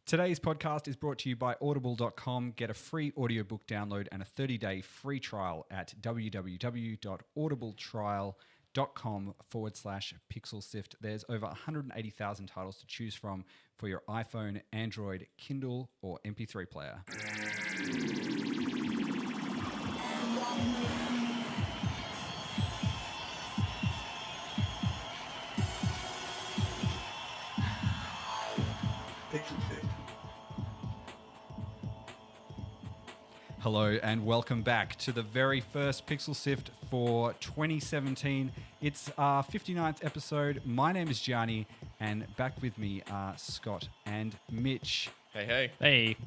Today's podcast is brought to you by audible.com. Get a free audiobook download and a 30-day free trial at www.audibletrial.com/Pixel Sift. There's over 180,000 titles to choose from for your iPhone, Android, Kindle, or MP3 player. Pixel Sift. Hello and welcome back to the very first Pixel Sift for 2017. It's our 59th episode. My name is Gianni, and back with me are Scott and Mitch. Hey. Hey.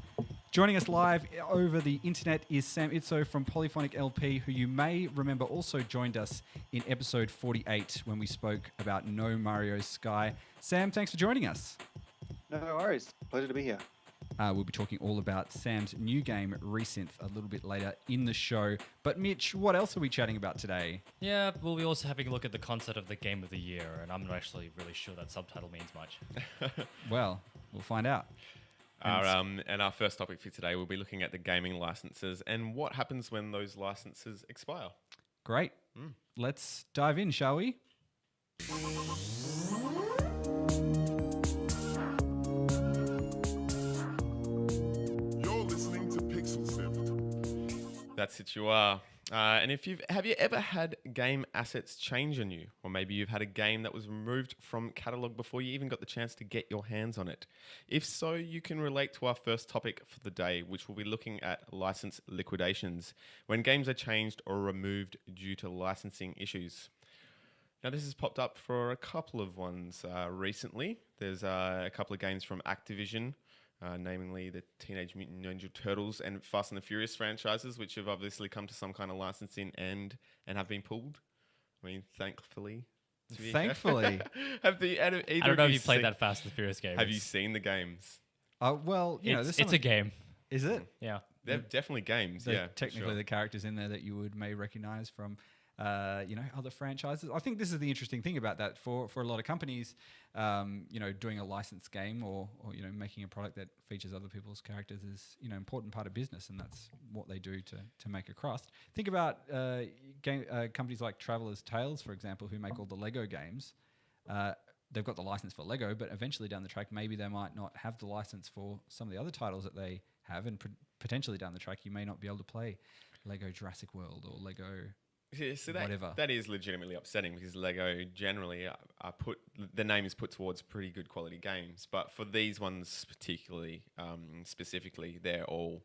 Joining us live over the internet is Sam Izzo from Polyphonic LP, who you may remember also joined us in episode 48 when we spoke about No Mario Sky. Sam, thanks for joining us. No worries. Pleasure to be here. We'll be talking all about Sam's new game, Resynth, a little bit later in the show. But Mitch, what else are we chatting about today? Yeah, we'll be also having a look at the concept of the Game of the Year, and I'm not actually really sure that subtitle means much. Well, we'll find out. And our first topic for today, we'll be looking at the gaming licenses and what happens when those licenses expire. Great. Let's dive in, shall we? That's it, you are. And have you ever had game assets change on you? Or maybe you've had a game that was removed from catalog before you even got the chance to get your hands on it. If so, you can relate to our first topic for the day, which will be looking at license liquidations, when games are changed or removed due to licensing issues. Now, this has popped up for a couple of ones recently. There's a couple of games from Activision, namely the Teenage Mutant Ninja Turtles and Fast and the Furious franchises, which have obviously come to some kind of licensing end and have been pulled. I mean, thankfully. Thankfully. I don't know if you played that Fast and Furious game. Have you seen the games? Well, you know, it's a game. Is it? Yeah. They're definitely games, Technically, sure. the characters in there that you may recognize from, other franchises. I think this is the interesting thing about that for a lot of companies, doing a licensed game or making a product that features other people's characters is, important part of business, and that's what they do to make a crust. Think about companies like Traveller's Tales, for example, who make all the Lego games. They've got the license for Lego, but eventually down the track, maybe they might not have the license for some of the other titles that they have, and potentially down the track, you may not be able to play Lego Jurassic World or Lego whatever. That is legitimately upsetting because Lego generally the name is put towards pretty good quality games, but for these ones particularly, specifically, they're all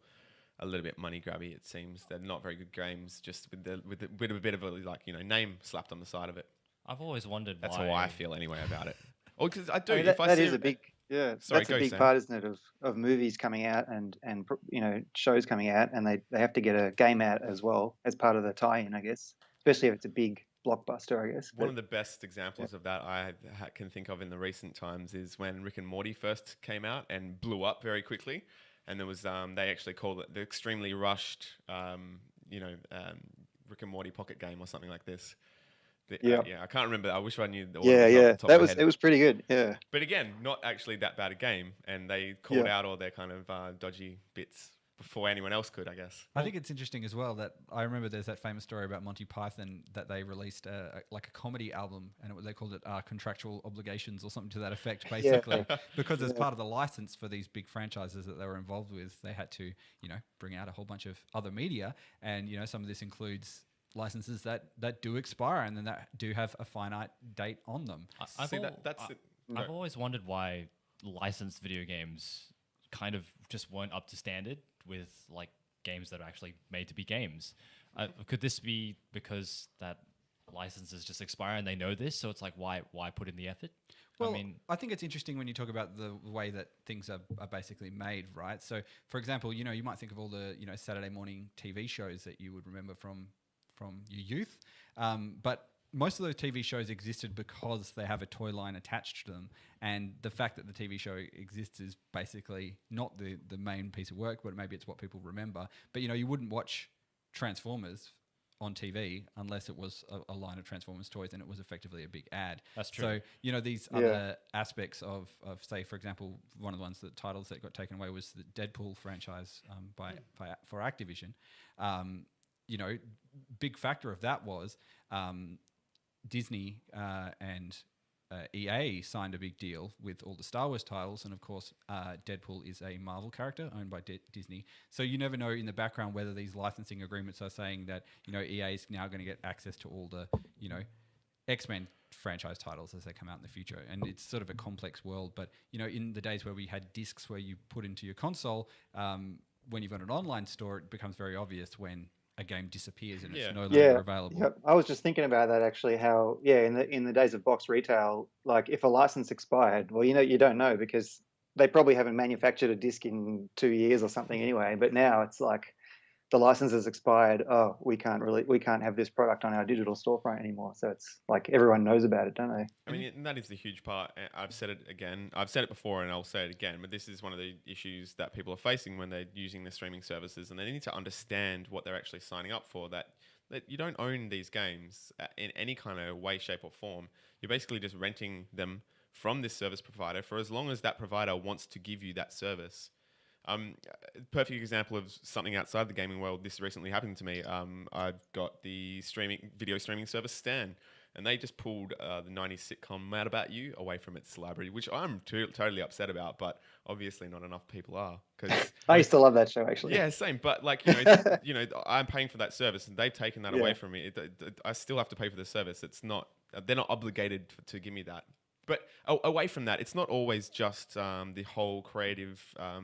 a little bit money grabby. It seems they're not very good games, just with a bit of a name slapped on the side of it. I've always wondered That's why. how I feel anyway about it. Oh, because I do. I mean, if I that see is a big, Sorry, that's a big Sam. part, isn't it, of movies coming out and shows coming out, and they have to get a game out as well as part of the tie-in, I guess. Especially if it's a big blockbuster, I guess. One of the best examples of that I can think of in the recent times is when Rick and Morty first came out and blew up very quickly. And there was they actually called it the extremely rushed, Rick and Morty pocket game or something like this. I can't remember. I wish I knew the order off the top of my head. It was pretty good. Yeah. But again, not actually that bad a game, and they called out all their kind of dodgy bits before anyone else could, I guess. I think it's interesting as well that I remember there's that famous story about Monty Python that they released a comedy album, and they called it Contractual Obligations or something to that effect, basically, because as part of the license for these big franchises that they were involved with, they had to, bring out a whole bunch of other media, and some of this includes licenses that do expire and then that do have a finite date on them. I've always wondered why licensed video games kind of just weren't up to standard with like games that are actually made to be games. Could this be because that licenses just expire and they know this, so it's like why put in the effort? Well, I think it's interesting when you talk about the way that things are basically made, right? So, for example, you might think of all the Saturday morning TV shows that you would remember from your youth, but most of those TV shows existed because they have a toy line attached to them, and the fact that the TV show exists is basically not the main piece of work, but maybe it's what people remember. But you wouldn't watch Transformers on TV unless it was a line of Transformers toys and it was effectively a big ad. That's true. So, you know, these other aspects of, say, for example, one of the ones that titles that got taken away was the Deadpool franchise for Activision. You know, big factor of that was Disney and EA signed a big deal with all the Star Wars titles, and of course, Deadpool is a Marvel character owned by Disney. So you never know in the background whether these licensing agreements are saying that, you know, EA is now going to get access to all the, you know, X-Men franchise titles as they come out in the future. And it's sort of a complex world. But, you know, in the days where we had discs where you put into your console, when you've got an online store, it becomes very obvious when a game disappears and it's no longer available. Yeah, I was just thinking about that actually. How in the days of box retail, like if a license expired, well, you know, you don't know because they probably haven't manufactured a disc in 2 years or something anyway. But now it's like the license has expired. Oh, we can't have this product on our digital storefront anymore. So it's like everyone knows about it, don't they? I mean, and that is the huge part. I've said it again. I've said it before, and I'll say it again. But this is one of the issues that people are facing when they're using the streaming services, and they need to understand what they're actually signing up for. That you don't own these games in any kind of way, shape, or form. You're basically just renting them from this service provider for as long as that provider wants to give you that service. Perfect example of something outside the gaming world. This recently happened to me. I've got the video streaming service Stan, and they just pulled the 90s sitcom Mad About You away from its library, which I'm totally upset about, but obviously not enough people are. Cause I used to love that show actually. Yeah, same. But like, you know, I'm paying for that service, and they've taken that away from me. I still have to pay for the service. It's not. They're not obligated to give me that. But away from that, it's not always just the whole creative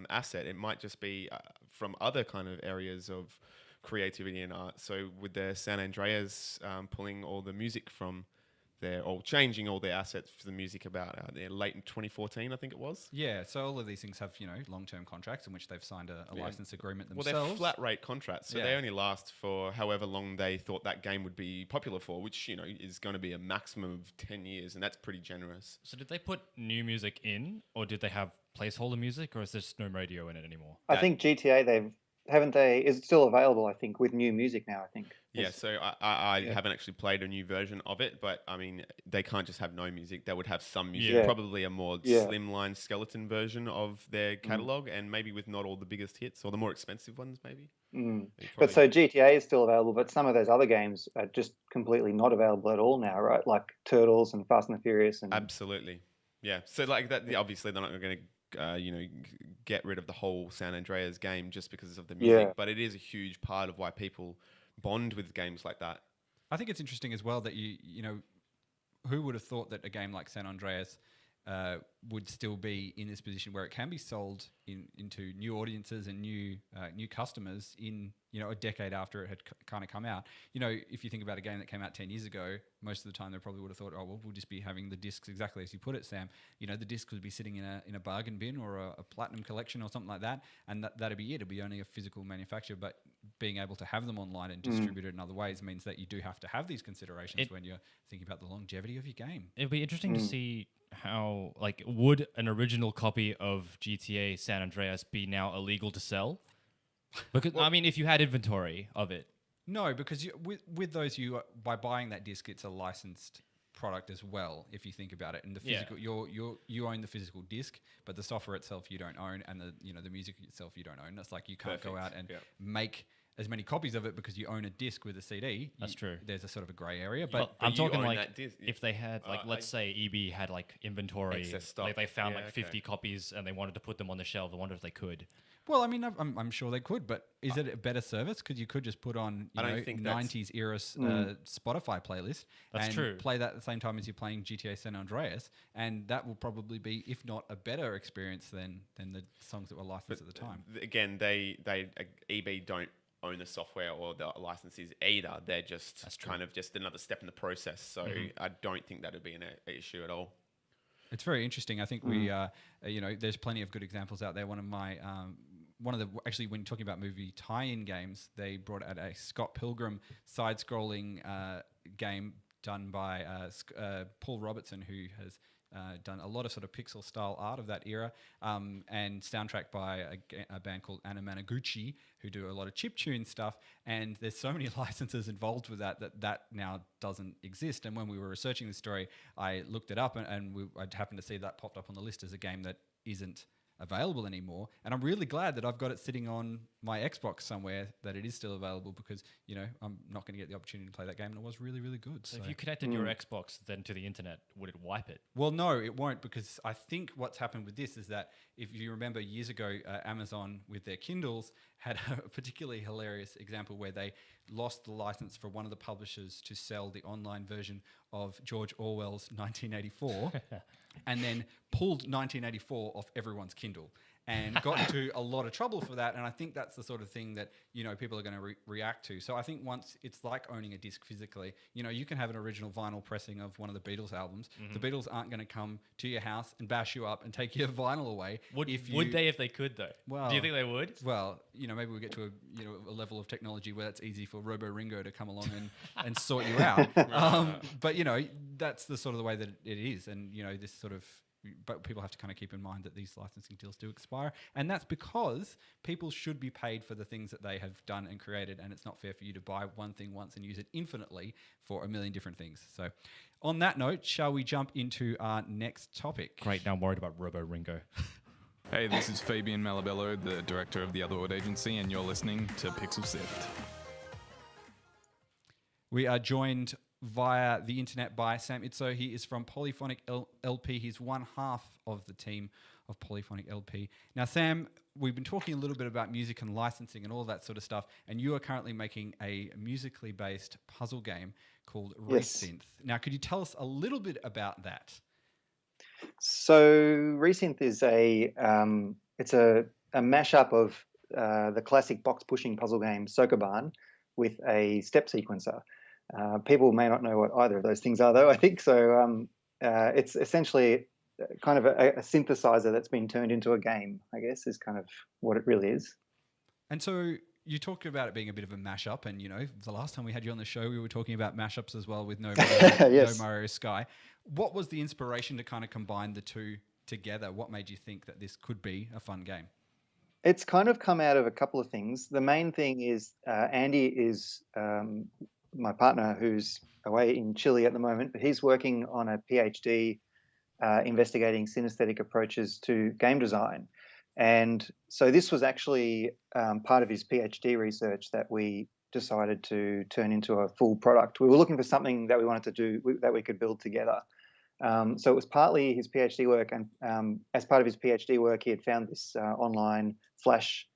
asset. It might just be from other kind of areas of creativity and art. So with their San Andreas pulling all the music from there, or changing all their assets for the music about their late in 2014, I think it was. Yeah, so all of these things have, you know, long-term contracts in which they've signed a license agreement themselves. Well, they're flat rate contracts, so they only last for however long they thought that game would be popular for, which, you know, is going to be a maximum of 10 years, and that's pretty generous. So did they put new music in, or did they have placeholder music, or is there just no radio in it anymore? I think GTA, haven't they? Is it still available? I think with new music now. I think. Yeah, so I haven't actually played a new version of it, but I mean, they can't just have no music. They would have some music, probably a more slimline skeleton version of their catalog, and maybe with not all the biggest hits or the more expensive ones, maybe. But so GTA is still available, but some of those other games are just completely not available at all now, right? Like Turtles and Fast and the Furious. And absolutely, yeah. So like that, obviously they're not going to. You know, get rid of the whole San Andreas game just because of the music, but it is a huge part of why people bond with games like that. I think it's interesting as well that you know, who would have thought that a game like San Andreas would still be in this position where it can be sold into new audiences and new customers in, you know, a decade after it had kind of come out. You know, if you think about a game that came out 10 years ago, most of the time they probably would have thought, oh, well, we'll just be having the discs exactly as you put it, Sam. You know, the disc would be sitting in a bargain bin or a platinum collection or something like that, and that'd be it. It'd be only a physical manufacturer, but being able to have them online and distribute it in other ways means that you do have to have these considerations when you're thinking about the longevity of your game. It'd be interesting to see how, like, would an original copy of GTA San Andreas be now illegal to sell? Because I mean, if you had inventory of it. No, because with those, by buying that disc, it's a licensed product as well. If you think about it, and the physical, you own the physical disc, but the software itself you don't own, and the music itself you don't own. That's like you can't go out and make as many copies of it because you own a disc with a CD. That's true. There's a sort of a grey area, but I'm talking like if they had like let's say EB had like inventory, like they found 50 copies and they wanted to put them on the shelf. I wonder if they could. Well, I mean, I'm sure they could, but is it a better service? Because you could just put on 90s era Spotify playlist and play that at the same time as you're playing GTA San Andreas, and that will probably be, if not a better experience than the songs that were licensed at the time. Again, EB don't own the software or the licenses either. They're just kind of just another step in the process. So I don't think that would be an issue at all. It's very interesting. I think we, there's plenty of good examples out there. Actually, when talking about movie tie-in games, they brought out a Scott Pilgrim side-scrolling game done by Paul Robertson, who has done a lot of sort of pixel style art of that era, and soundtrack by a band called Anamanaguchi, who do a lot of chiptune stuff. And there's so many licenses involved with that now doesn't exist. And when we were researching the story, I looked it up, and I happened to see that popped up on the list as a game that isn't available anymore. And I'm really glad that I've got it sitting on my Xbox somewhere, that it is still available, because I'm not going to get the opportunity to play that game, and it was really, really good. So if you connected your Xbox then to the internet, would it wipe it? Well, no, it won't, because I think what's happened with this is that, if you remember years ago, Amazon with their Kindles had a particularly hilarious example where they lost the license for one of the publishers to sell the online version of George Orwell's 1984 and then pulled 1984 off everyone's Kindle and got into a lot of trouble for that. And I think that's the sort of thing that, people are going to react to. So I think once it's like owning a disc physically, you can have an original vinyl pressing of one of the Beatles albums. Mm-hmm. The Beatles aren't going to come to your house and bash you up and take your vinyl away. Would they if they could, though? Well, do you think they would? Well, maybe we'll get to a level of technology where it's easy for Robo Ringo to come along and sort you out. But, that's the sort of the way that it is. And, this sort of... But people have to kind of keep in mind that these licensing deals do expire. And that's because people should be paid for the things that they have done and created. And it's not fair for you to buy one thing once and use it infinitely for a million different things. So on that note, shall we jump into our next topic? Great. Now I'm worried about Robo Ringo. Hey, this is Fabian Malabello, the director of the Otherworld Agency, and you're listening to Pixel Sift. We are joined via the internet by Sam Izzo. He is from Polyphonic LP. He's one half of the team of Polyphonic LP. Now, Sam, we've been talking a little bit about music and licensing and all that sort of stuff, and you are currently making a musically based puzzle game called Resynth. Now, could you tell us a little bit about that? So Resynth is a mashup of the classic box pushing puzzle game Sokoban with a step sequencer. People may not know what either of those things are, though, I think. So it's essentially kind of a synthesizer that's been turned into a game, I guess, is kind of what it really is. And so you talked about it being a bit of a mashup, and, the last time we had you on the show, we were talking about mashups as well with No Mario Sky. What was the inspiration to kind of combine the two together? What made you think that this could be a fun game? It's kind of come out of a couple of things. The main thing is Andy is... my partner, who's away in Chile at the moment, but he's working on a PhD investigating synesthetic approaches to game design. And so this was actually part of his PhD research that we decided to turn into a full product. We were looking for something that we wanted to do that we could build together. So it was partly his PhD work, and as part of his PhD work, he had found this online Flash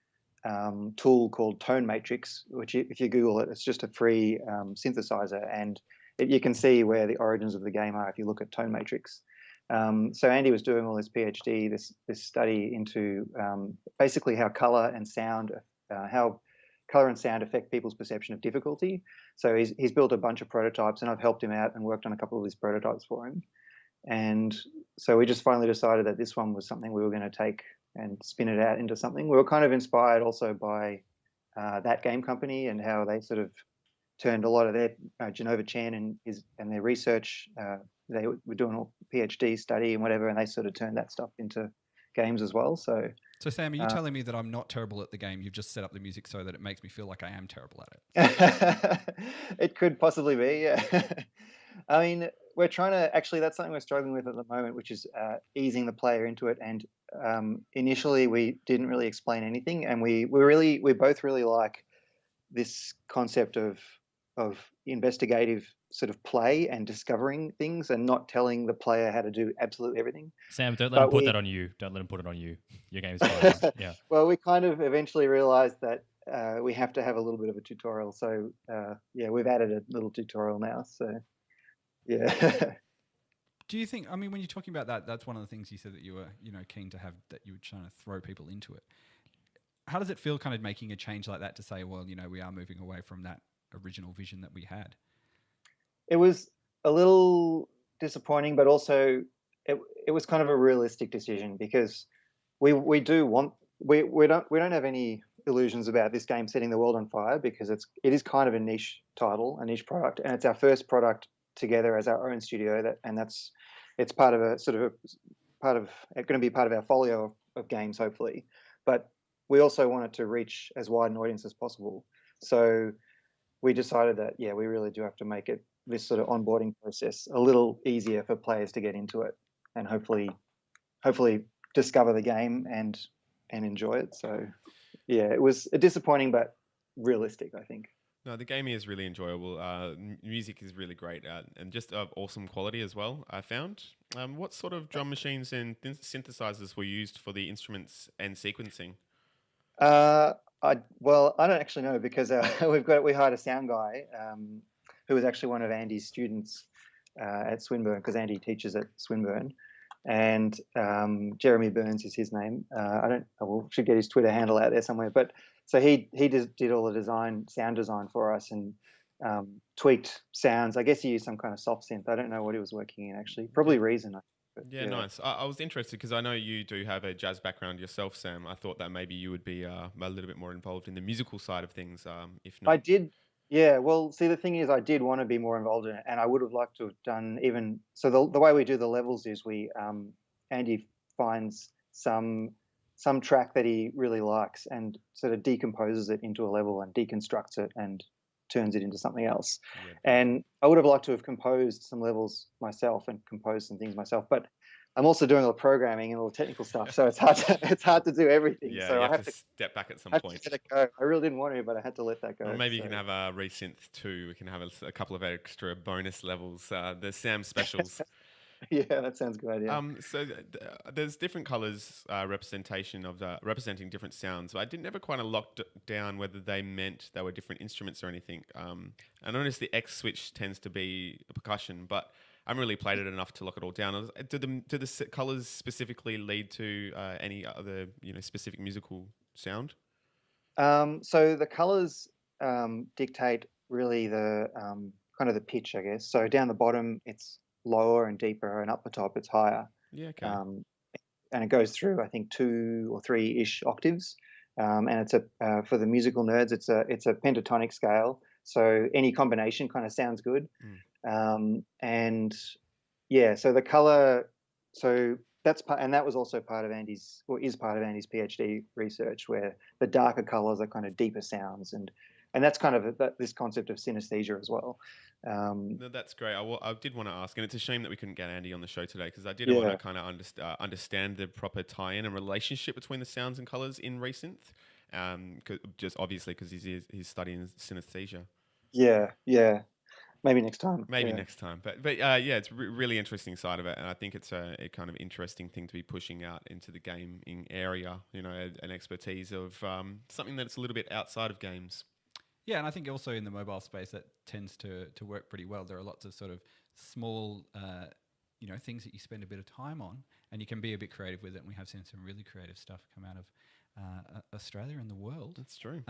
tool called Tone Matrix, which if you Google it, it's just a free synthesizer, and you can see where the origins of the game are if you look at Tone Matrix. So Andy was doing all his PhD, this study into basically how color and sound affect people's perception of difficulty. So he's built a bunch of prototypes, and I've helped him out and worked on a couple of his prototypes for him. And so we just finally decided that this one was something we were going to take and spin it out into something. We were kind of inspired also by that game company and how they sort of turned a lot of their Genova Chan and their research. They were doing a PhD study and whatever, and they sort of turned that stuff into games as well. So Sam, are you telling me that I'm not terrible at the game? You've just set up the music so that it makes me feel like I am terrible at it. It could possibly be, yeah. I mean, we're trying to that's something we're struggling with at the moment, which is easing the player into it. And initially, we didn't really explain anything, and we both really like this concept of investigative sort of play and discovering things, and not telling the player how to do absolutely everything. Sam, don't let him put that on you. Don't let him put it on you. Your game's fine. Yeah. Well, we kind of eventually realized that we have to have a little bit of a tutorial. So we've added a little tutorial now. So yeah. Do you think, I mean, when you're talking about that, that's one of the things you said that you were, keen to have, that you were trying to throw people into it. How does it feel kind of making a change like that to say, well, we are moving away from that original vision that we had? It was a little disappointing, but also it was kind of a realistic decision, because we don't have any illusions about this game setting the world on fire, because it is kind of a niche title, a niche product, and it's our first product together as our own studio, it's part of a sort of part of going to be part of our folio of games, hopefully. But we also wanted to reach as wide an audience as possible. So we decided that, yeah, we really do have to make it this sort of onboarding process a little easier for players to get into it and hopefully discover the game and enjoy it. So yeah, it was disappointing but realistic, I think. No, the game is really enjoyable. Music is really great and just of awesome quality as well, I found. What sort of drum machines and synthesizers were used for the instruments and sequencing? I don't actually know because we hired a sound guy who was actually one of Andy's students at Swinburne, because Andy teaches at Swinburne, and Jeremy Burns is his name. Should get his Twitter handle out there somewhere. But so he did all the sound design for us, and tweaked sounds. I guess he used some kind of soft synth. I don't know what he was working in actually. Probably Reason. Yeah, nice. I was interested because I know you do have a jazz background yourself, Sam. I thought that maybe you would be a little bit more involved in the musical side of things, if not. I did. Yeah, well, see, the thing is, I did want to be more involved in it, and I would have liked to have done even so. The way we do the levels is Andy finds some track that he really likes and sort of decomposes it into a level and deconstructs it and turns it into something else. Yeah. And I would have liked to have composed some levels myself and composed some things myself, but I'm also doing all the programming and all the technical stuff, so it's hard to do everything. Yeah, so you I have to step back at some point. To let it go. I really didn't want to, but I had to let that go. Or maybe you can have a Resynth 2. We can have a couple of extra bonus levels, the Sam specials. Yeah, that sounds good. Yeah. So there's different colors representing different sounds. But I didn't ever quite lock down whether they meant they were different instruments or anything. I noticed the X switch tends to be a percussion, but I haven't really played it enough to lock it all down. Do the colors specifically lead to any other specific musical sound? So the colors dictate really the kind of the pitch, I guess. So down the bottom it's lower and deeper, and up the top it's higher. Yeah, okay. And it goes through, I think, 2 or 3-ish octaves. And it's for the musical nerds, it's a pentatonic scale. So any combination kind of sounds good. And yeah, so the color, so that's part, and that was also part of Andy's, or is part of Andy's PhD research, where the darker colors are kind of deeper sounds, and that's kind of this concept of synesthesia as well. No, that's great. I did want to ask, and it's a shame that we couldn't get Andy on the show today, because I did want to kind of understand the proper tie-in and relationship between the sounds and colors in Resynth, just obviously because he's studying synesthesia. Yeah. Maybe next time. Next time. But yeah, it's really interesting side of it, and I think it's a kind of interesting thing to be pushing out into the gaming area. An expertise of something that's a little bit outside of games. Yeah, and I think also in the mobile space that tends to work pretty well. There are lots of sort of small, things that you spend a bit of time on, and you can be a bit creative with it. And we have seen some really creative stuff come out of Australia and the world. That's true.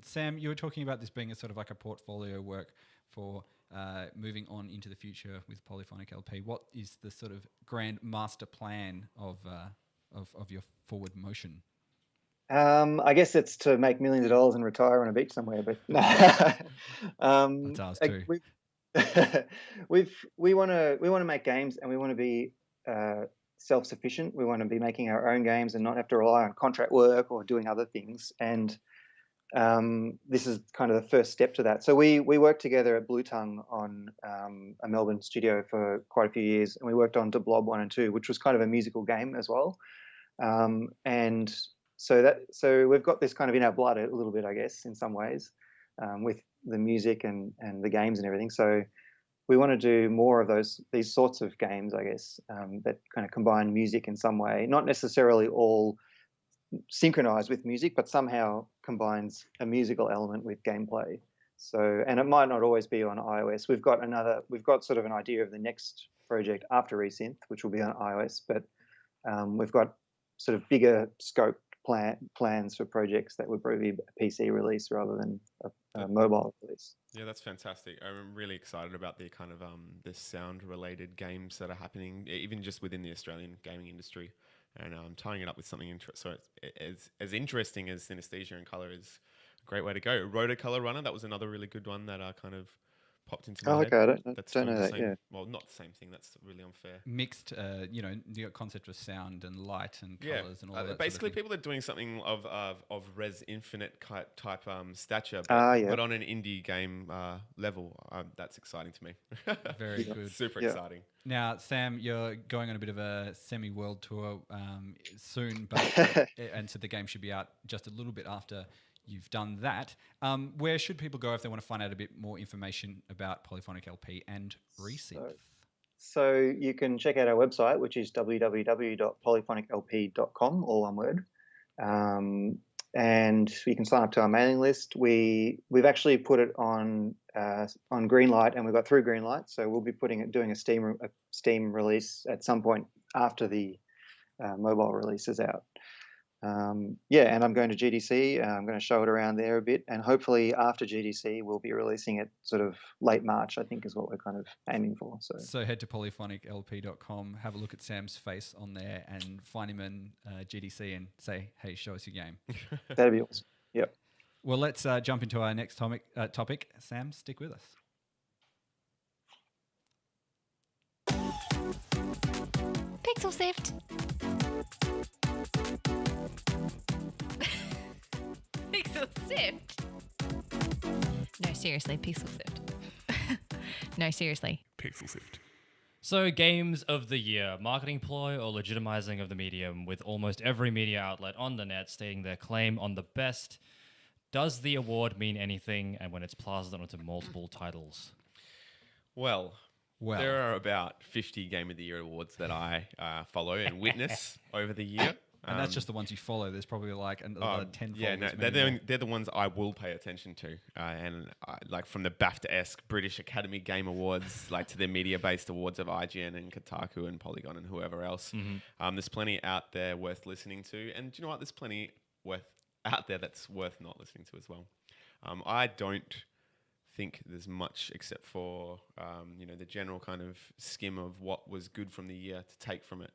Sam, you were talking about this being a sort of like a portfolio work for moving on into the future with Polyphonic LP. What is the sort of grand master plan of your forward motion? I guess it's to make millions of dollars and retire on a beach somewhere. But that's ours too. We want to make games, and we want to be self-sufficient. We want to be making our own games and not have to rely on contract work or doing other things. And this is kind of the first step to that. So we worked together at Blue Tongue on a Melbourne studio for quite a few years, and we worked on De Blob 1 and 2, which was kind of a musical game as well. And so we've got this kind of in our blood a little bit, I guess, in some ways, with the music and the games and everything. So we want to do more of these sorts of games, I guess, that kind of combine music in some way, not necessarily all synchronized with music, but somehow combines a musical element with gameplay. So, and it might not always be on iOS. We've got sort of an idea of the next project after Resynth, which will be on iOS, but we've got sort of bigger scope plans for projects that would probably be a PC release rather than a mobile release. Yeah, that's fantastic. I'm really excited about the kind of the sound-related games that are happening, even just within the Australian gaming industry, and tying it up with something interesting. So it's as interesting as synesthesia and color is a great way to go. Rotocolor Runner, that was another really good one that kind of popped into my Oh, head. okay. I don't That's know doing the that. same. Yeah. Well, not the same thing. That's really unfair. Mixed, the concept of sound and light and Yeah, colors and all that. basically, sort of thing. people are doing something of Res Infinite type stature, Yeah. but on an indie game level. That's exciting to me. Very Yeah. good. Super Yeah. exciting. Now, Sam, you're going on a bit of a semi-world tour soon, but and so the game should be out just a little bit after you've done that. Where should people go if they want to find out a bit more information about Polyphonic LP and Resynth? So you can check out our website, which is www.polyphoniclp.com, all one word. And you can sign up to our mailing list. We've actually put it on Greenlight, and we got through Greenlight. So we'll be doing a Steam release at some point after the mobile release is out. And I'm going to GDC. I'm going to show it around there a bit, and hopefully after GDC we'll be releasing it sort of late March, I think, is what we're kind of aiming for. So head to polyphoniclp.com, have a look at Sam's face on there, and find him in GDC and say, "Hey, show us your game." That'd be awesome. Yep. Well, let's jump into our next topic. Sam, stick with us. Pixel Sift. Pixel Sift. No, seriously, Pixel Sift. No, seriously. Pixel Sift. So, games of the year, marketing ploy or legitimizing of the medium, with almost every media outlet on the net stating their claim on the best. Does the award mean anything, and when it's plastered onto multiple titles? Well, there are about 50 Game of the Year awards that I follow and witness over the year. And that's just the ones you follow. There's probably like another 10 Yeah, no, they're the ones I will pay attention to. Like from the BAFTA-esque British Academy Game Awards, like to the media-based awards of IGN and Kotaku and Polygon and whoever else. There's plenty out there worth listening to. And do you know what? There's plenty out there that's worth not listening to as well. I don't think there's much except for the general kind of skim of what was good from the year to take from it.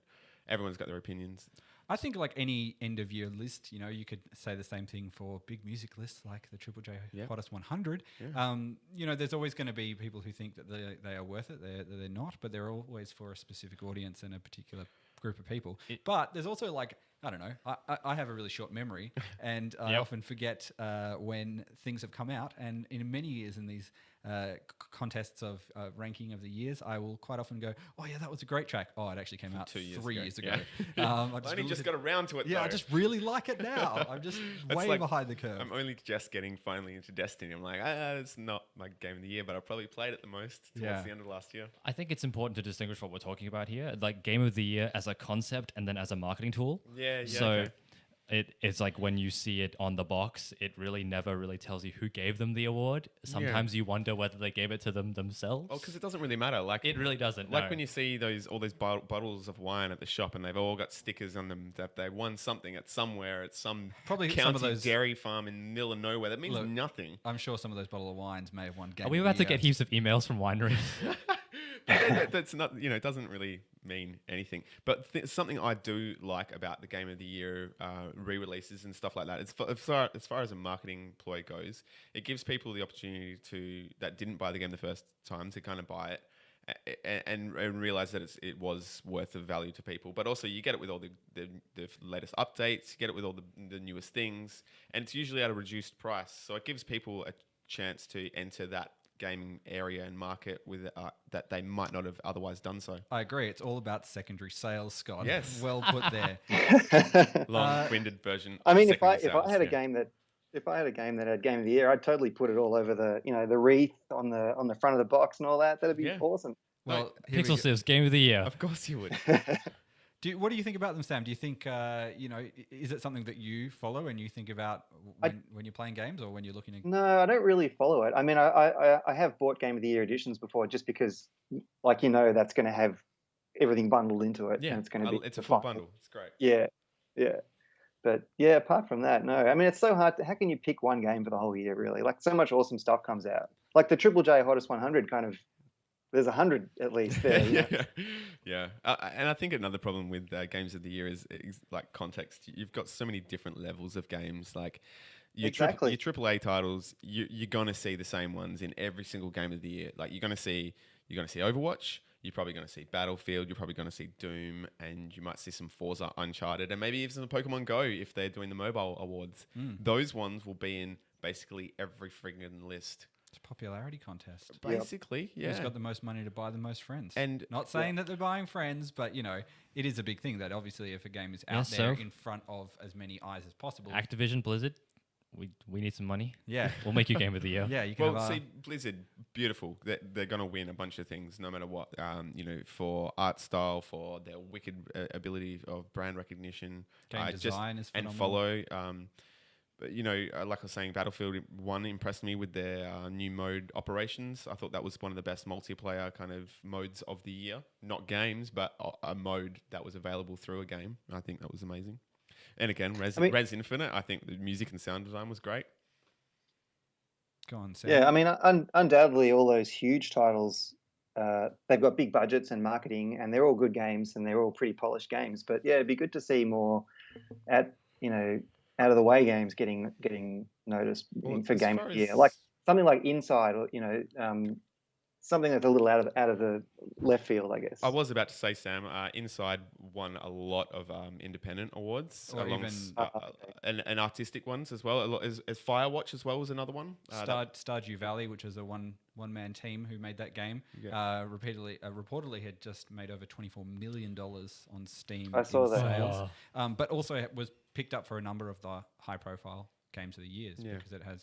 Everyone's got their opinions. I think like any end of year list, you could say the same thing for big music lists like the Triple J Hottest 100. Yeah. There's always going to be people who think that they are worth it. They're not, but they're always for a specific audience and a particular group of people. But there's also like, I don't know, I have a really short memory and I often forget when things have come out. And in many years in these contests of ranking of the years, I will quite often go, oh yeah, that was a great track. Oh, it actually came out 3 years ago. I only just got around to it, Yeah, though. I just really like it now. I'm just way behind the curve. I'm only just getting finally into Destiny. I'm like, it's not my game of the year, but I probably played it the most towards the end of last year. I think it's important to distinguish what we're talking about here, like game of the year as a concept and then as a marketing tool. So it's like when you see it on the box, it really never really tells you who gave them the award. Sometimes you wonder whether they gave it to them themselves. Oh, because it doesn't really matter. Like it really doesn't. Like when you see all those bottles of wine at the shop, and they've all got stickers on them that they won something at somewhere at some Probably county some of those dairy farm in the middle of nowhere. That means nothing. I'm sure some of those bottle of wines may have won game. Are we about to get heaps of emails from wineries? That's not, it doesn't really mean anything. But something I do like about the Game of the Year re-releases and stuff like that, as far as a marketing ploy goes, it gives people the opportunity that didn't buy the game the first time to kind of buy it and realize that it was worth the value to people. But also you get it with all the latest updates, you get it with all the newest things, and it's usually at a reduced price. So it gives people a chance to enter that gaming area and market with that they might not have otherwise done so. I agree. It's all about secondary sales, Scott. Yes. Well put there. Long-winded version. I mean, if I had a game that had Game of the Year, I'd totally put it all over the wreath on the front of the box and all that. That'd be awesome. Well, Pixel Sifts, game of the year. Of course you would. What do you think about them, Sam? Do you think, is it something that you follow and you think about when you're playing games or when you're looking at... No, I don't really follow it. I mean, I have bought Game of the Year editions before just because, like, that's going to have everything bundled into it. Yeah, and it's going to be it's a full bundle. It's great. Yeah. But yeah, apart from that, no. I mean, it's so hard. How can you pick one game for the whole year, really? Like, so much awesome stuff comes out. Like the Triple J Hottest 100 kind of... There's 100 at least there. Yeah. And I think another problem with games of the year is like context. You've got so many different levels of games. Like, your Exactly. your AAA titles, you're gonna see the same ones in every single game of the year. Like you're gonna see Overwatch. You're probably going to see Battlefield. You're probably going to see Doom, and you might see some Forza, Uncharted, and maybe even some Pokemon Go if they're doing the mobile awards. Those ones will be in basically every friggin' list. It's a popularity contest. Basically, yeah. Who's got the most money to buy the most friends? And not saying that they're buying friends, but you know, it is a big thing that obviously if a game is out there in front of as many eyes as possible. Activision, Blizzard, we need some money. Yeah. We'll make you Game of the Year. Yeah, you can Well, have see, Blizzard, beautiful. They're going to win a bunch of things, no matter what. You know, for art style, for their wicked ability of brand recognition, game design is and phenomenal. follow. But you know, like I was saying, Battlefield 1 impressed me with their new mode operations. I thought that was one of the best multiplayer kind of modes of the year. Not games, but a mode that was available through a game. I think that was amazing. And again, Res Infinite, I think the music and sound design was great. Go on, Sam. Yeah, I mean, undoubtedly, all those huge titles, they've got big budgets and marketing, and they're all good games, and they're all pretty polished games. But yeah, it'd be good to see more out of the way games getting noticed for Game of the Year, like something like Inside, or something that's a little out of the left field, I guess. I was about to say, Sam, Inside won a lot of independent awards, Or and artistic ones as well. As Firewatch as well was another one. Stardew Valley, which was a one-man team who made that game, reportedly had just made over $24 million on Steam. I saw that. Sales. But also it was picked up for a number of the high-profile games of the years because it has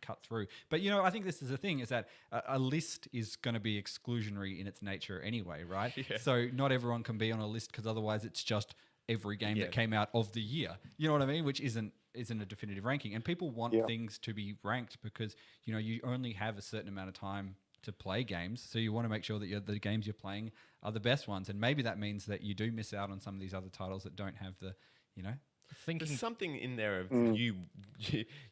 cut through. But I think this is the thing, is that a list is going to be exclusionary in its nature anyway, right? Yeah. So not everyone can be on a list because otherwise it's just every game that came out of the year. You know what I mean? Which isn't a definitive ranking. And people want things to be ranked because you only have a certain amount of time to play games, so you want to make sure that the games you're playing are the best ones. And maybe that means that you do miss out on some of these other titles that don't have the There's something in there of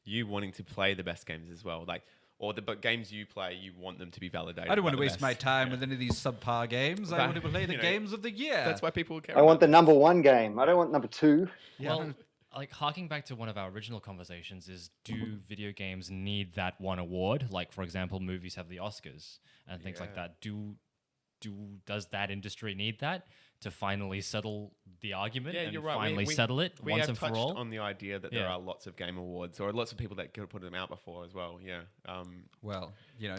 you wanting to play the best games as well, but games you play, you want them to be validated. I don't want to waste my time with any of these subpar games. I want to play the games of the year. That's why people care. I want the number one game. I don't want number two. Yeah. Well, harking back to one of our original conversations is, do video games need that one award? Like, for example, movies have the Oscars and things like that. Does that industry need that to finally settle the argument and you're right. finally settle it once and for all? We have touched on the idea that there are lots of game awards, or lots of people that could put them out before as well. Yeah. Well,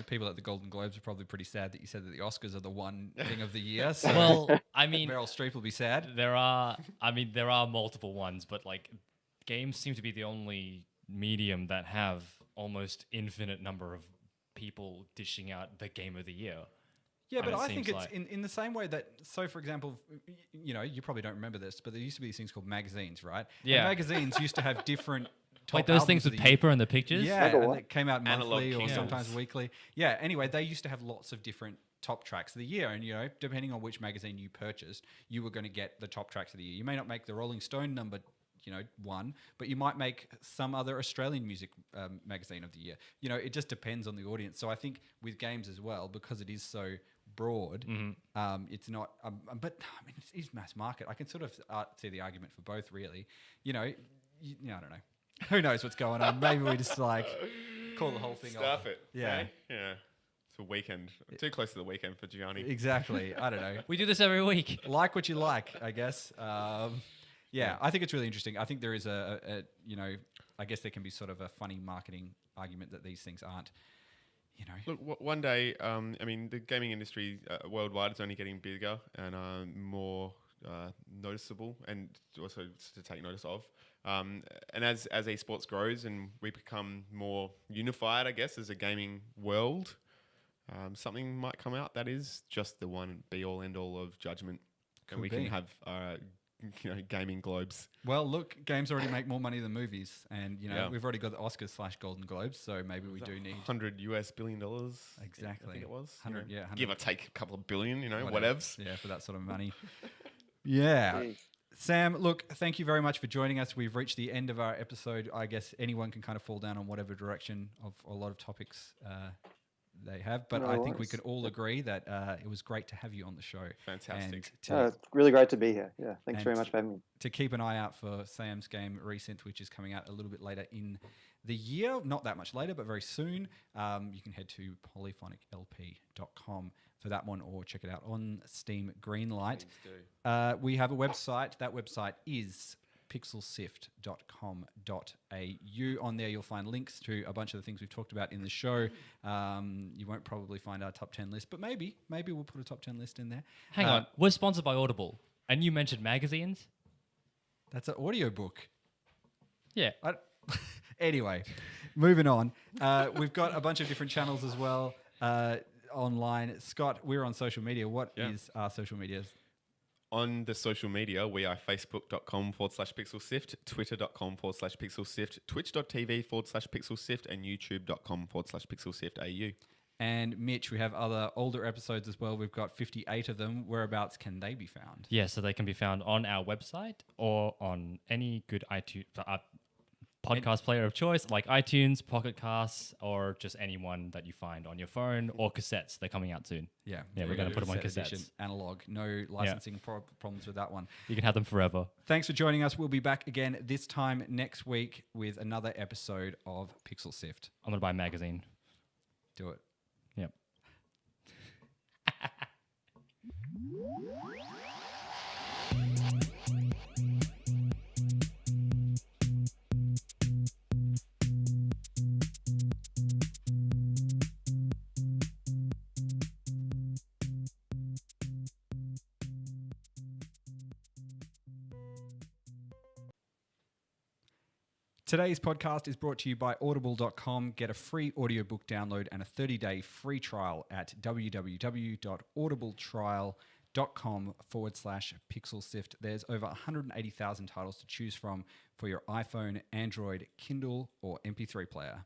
people at the Golden Globes are probably pretty sad that you said that the Oscars are the one thing of the year. So well, I mean, Meryl Streep will be sad. there are multiple ones, but games seem to be the only medium that have almost infinite number of people dishing out the game of the year. Yeah, but And I think it's like- in the same way that, so for example, you probably don't remember this, but there used to be these things called magazines, right? Yeah. And magazines used to have different top Like those things albums of with the year. paper and the pictures? Yeah, Like a and what? they came out Analog monthly or kingdoms. sometimes weekly. Yeah, anyway, they used to have lots of different top tracks of the year. And, depending on which magazine you purchased, you were going to get the top tracks of the year. You may not make the Rolling Stone number one, but you might make some other Australian music magazine of the year. It just depends on the audience. So I think with games as well, because it is so broad, it's not, but I mean, it is mass market. I can sort of see the argument for both, really. I don't know. Who knows what's going on? Maybe we just call the whole thing Stuff off. it. Yeah. eh? Yeah. It's a weekend. Too close to the weekend for Gianni. Exactly. I don't know. We do this every week. Like what you like, I guess. Yeah, I think it's really interesting. I think there is I guess there can be sort of a funny marketing argument that these things aren't, Look, one day, the gaming industry worldwide is only getting bigger and more noticeable, and also to take notice of. And as esports grows and we become more unified, I guess, as a gaming world, something might come out that is just the one be all end all of judgment, and we can have gaming globes. Well, look, games already make more money than movies, and we've already got the Oscars/Golden Globes, so maybe we do need $100 billion. Exactly. I think it was 100, yeah, 100, give or take a couple of billion. Whatevs. Yeah, for that sort of money. Yeah. Jeez. Sam, look, thank you very much for joining us. We've reached the end of our episode. I guess anyone can kind of fall down on whatever direction of a lot of topics they have. But No I think we worries. could all agree that it was great to have you on the show. Fantastic. And It's really great to be here. Yeah, thanks and very much for having me. to keep an eye out for Sam's game Resynth, which is coming out a little bit later in the year, not that much later, but very soon. You can head to polyphoniclp.com for that one, or check it out on Steam Greenlight. We have a website. That website is pixelsift.com.au. On there, you'll find links to a bunch of the things we've talked about in the show. You won't probably find our top 10 list, but maybe we'll put a top 10 list in there. Hang on, we're sponsored by Audible, and you mentioned magazines. That's an audiobook. Yeah. Anyway, moving on. We've got a bunch of different channels as well online. Scott, we're on social media. What is our social media? On the social media, we are facebook.com/pixelsift, twitter.com/pixelsift, twitch.tv/pixelsift, and youtube.com/pixelsiftau. And Mitch, we have other older episodes as well. We've got 58 of them. Whereabouts can they be found? Yeah, so they can be found on our website or on any good iTunes podcast player of choice, like iTunes, Pocket Casts, or just anyone that you find on your phone, or cassettes. They're coming out soon. Yeah, we're going to put them on cassette cassettes. edition, analog. No licensing problems with that one. You can have them forever. Thanks for joining us. We'll be back again this time next week with another episode of Pixel Sift. I'm going to buy a magazine. Do it. Yep. Today's podcast is brought to you by audible.com. Get a free audiobook download and a 30-day free trial at www.audibletrial.com/pixelsift. There's over 180,000 titles to choose from for your iPhone, Android, Kindle, or MP3 player.